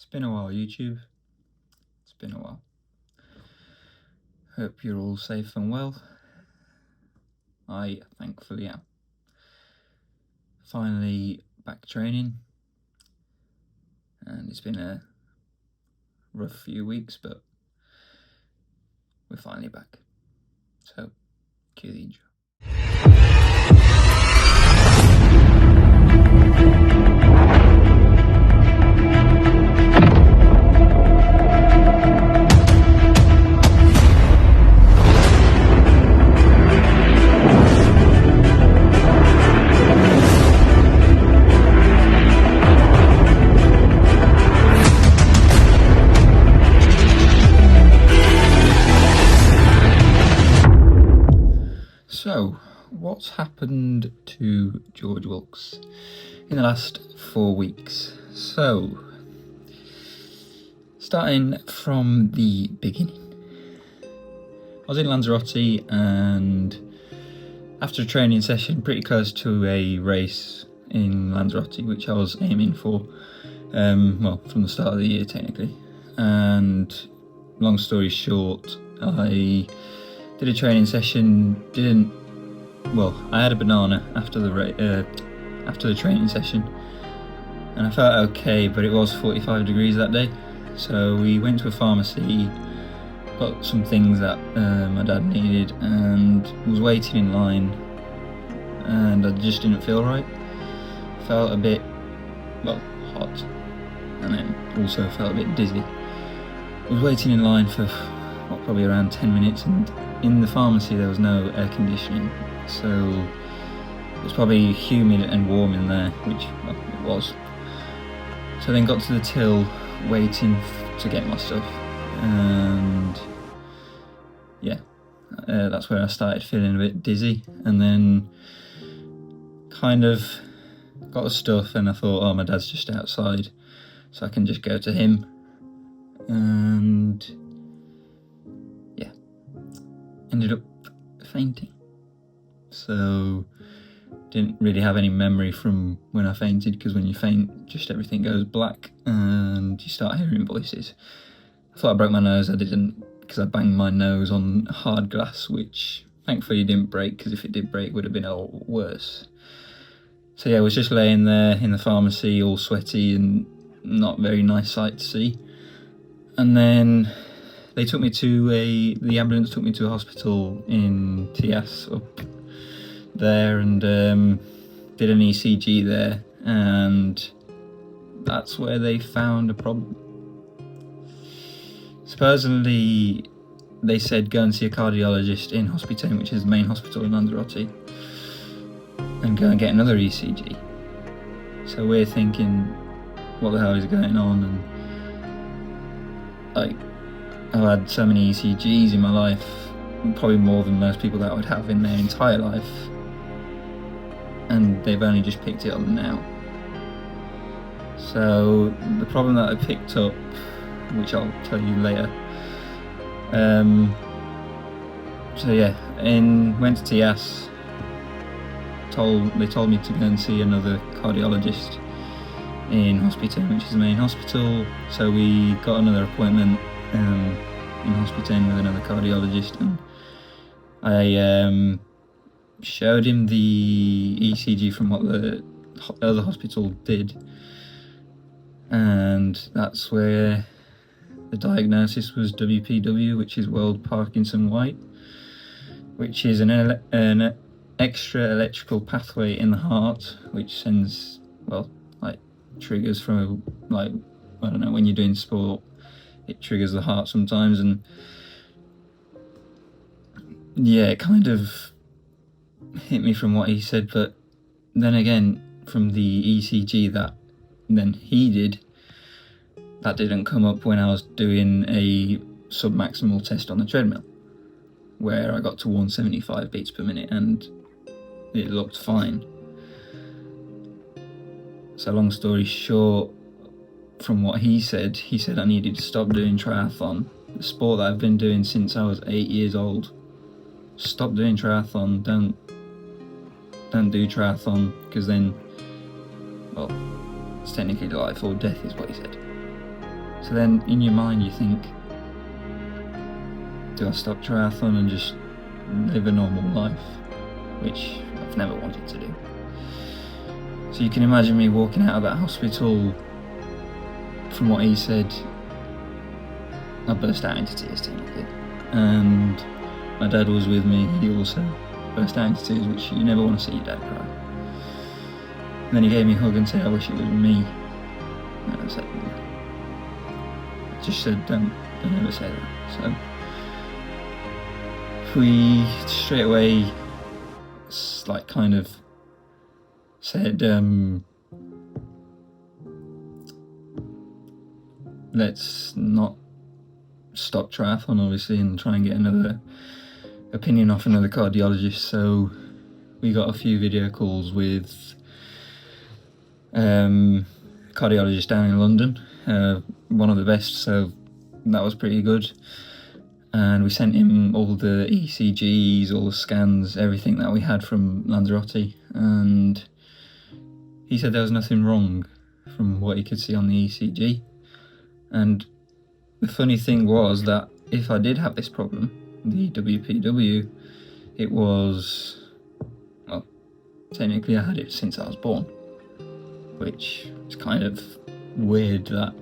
It's been a while, YouTube. It's been a while. Hope you're all safe and well. I thankfully am. Finally back training, and it's been a rough few weeks, but we're finally back. So, cue the intro. So, what's happened to George Wilkes in the last 4 weeks? So, starting from the beginning. I was in Lanzarote, and after a training session pretty close to a race in Lanzarote, which I was aiming for, from the start of the year technically. And long story short, I did a training session, I had a banana after the training session, and I felt okay, but it was 45 degrees that day. So we went to a pharmacy, got some things that my dad needed, and was waiting in line, and I just didn't feel right. Felt a bit, hot, and then also felt a bit dizzy. I was waiting in line for probably around 10 minutes, and in the pharmacy there was no air conditioning, so it was probably humid and warm in there, which it was. So then got to the till, waiting to get my stuff, and that's where I started feeling a bit dizzy, and then kind of got the stuff, and I thought, oh, my dad's just outside, so I can just go to him, and ended up fainting. So didn't really have any memory from when I fainted, because when you faint, just everything goes black and you start hearing voices. I thought I broke my nose. I didn't, because I banged my nose on hard glass, which thankfully didn't break, because if it did break it would have been a lot worse. So I was just laying there in the pharmacy, all sweaty and not very nice sight to see. And then they took me the ambulance took me to a hospital in Tias up there, and did an ECG there, and that's where they found a problem. Supposedly, they said go and see a cardiologist in Hospitain, which is the main hospital in Lanzarote, and go and get another ECG. So we're thinking, what the hell is going on? And I've had so many ECGs in my life, probably more than most people that would have in their entire life, and they've only just picked it up now. So the problem that I picked up, which I'll tell you later, went to Tias, they told me to go and see another cardiologist in Hospitain, which is the main hospital. So we got another appointment in Hospitain with another cardiologist, and I showed him the ECG from what the other hospital did, and that's where the diagnosis was WPW, which is World Parkinson White, which is an extra electrical pathway in the heart, which sends triggers from when you're doing sport, it triggers the heart sometimes, and it kind of hit me from what he said. But then again, from the ECG that then he did, that didn't come up when I was doing a sub-maximal test on the treadmill, where I got to 175 beats per minute and it looked fine. So long story short, from what he said I needed to stop doing triathlon, the sport that I've been doing since I was 8 years old. Stop doing triathlon, don't do triathlon, because then, it's technically life or death is what he said. So then in your mind you think, do I stop triathlon and just live a normal life, which I've never wanted to do. So you can imagine me walking out of that hospital. From what he said, I burst out into tears technically, and my dad was with me. He also burst out into tears, which you never want to see your dad cry. And then he gave me a hug and said, I wish it was me. And I said, just said, don't ever say that. So we straight away like kind of said, let's not stop triathlon obviously and try and get another opinion off another cardiologist. So we got a few video calls with cardiologist down in London, one of the best, so that was pretty good. And we sent him all the ECGs, all the scans, everything that we had from Lanzarote, and he said there was nothing wrong from what he could see on the ECG. And the funny thing was that if I did have this problem, the WPW, it was, well, technically I had it since I was born, which is kind of weird that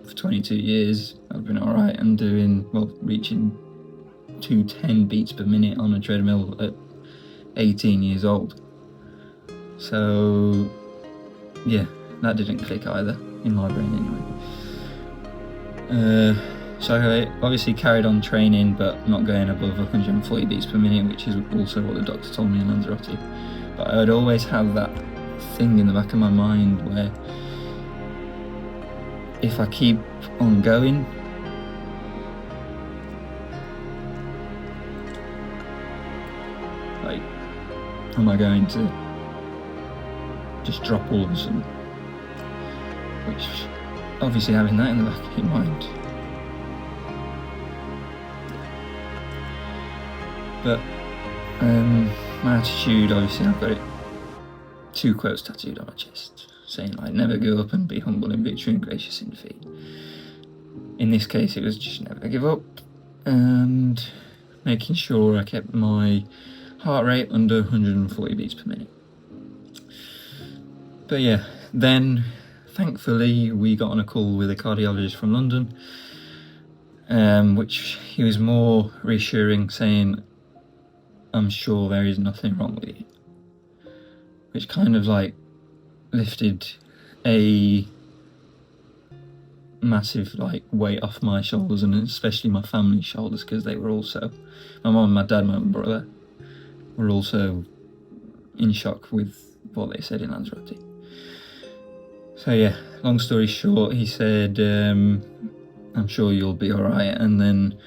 for 22 years I've been alright and doing, well, reaching 210 beats per minute on a treadmill at 18 years old. So yeah, that didn't click either in my brain anyway. So I obviously carried on training but not going above 140 beats per minute, which is also what the doctor told me in Lanzarote. But I'd always have that thing in the back of my mind where if I keep on going, like, am I going to just drop all of a sudden? Which, obviously having that in the back of your mind. But my attitude, obviously I've got it, 2 quotes tattooed on my chest, saying like, never give up and be humble in victory and gracious in defeat. In this case it was just never give up, and making sure I kept my heart rate under 140 beats per minute. But yeah, then thankfully we got on a call with a cardiologist from London, which he was more reassuring, saying, I'm sure there is nothing wrong with you, which kind of like lifted a massive like weight off my shoulders, and especially my family's shoulders, because they were also, my mum, my dad, my brother were also in shock with what they said in Lanzarote. So yeah, long story short, he said, I'm sure you'll be alright. And then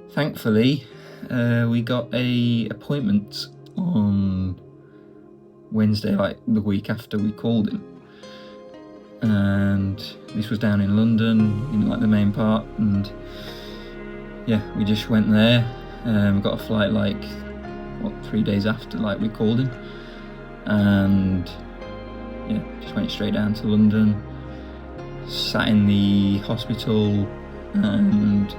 thankfully we got a appointment on Wednesday, like the week after we called him, and this was down in London in like the main part. And yeah, we just went there, got a flight like 3 days after like we called him, and yeah, just went straight down to London, sat in the hospital, and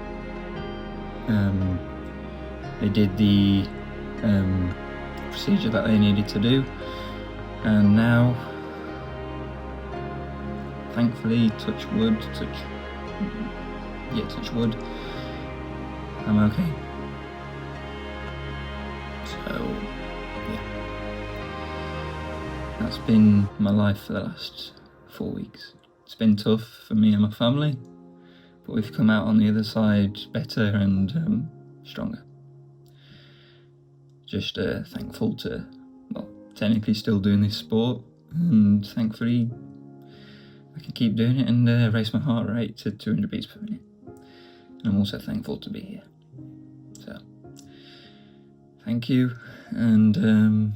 they did the procedure that they needed to do. And now, thankfully, touch wood, I'm okay. So yeah, that's been my life for the last 4 weeks. It's been tough for me and my family, but we've come out on the other side better and stronger. Just thankful to, well, technically still doing this sport, and thankfully I can keep doing it and raise my heart rate to 200 beats per minute. And I'm also thankful to be here. So thank you, and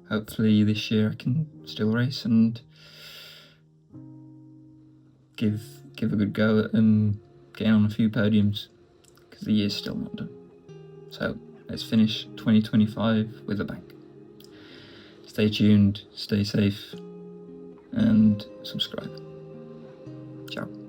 hopefully this year I can still race and give a good go at getting on a few podiums, because the year's still not done. So let's finish 2025 with a bang. Stay tuned, stay safe, and subscribe. Ciao.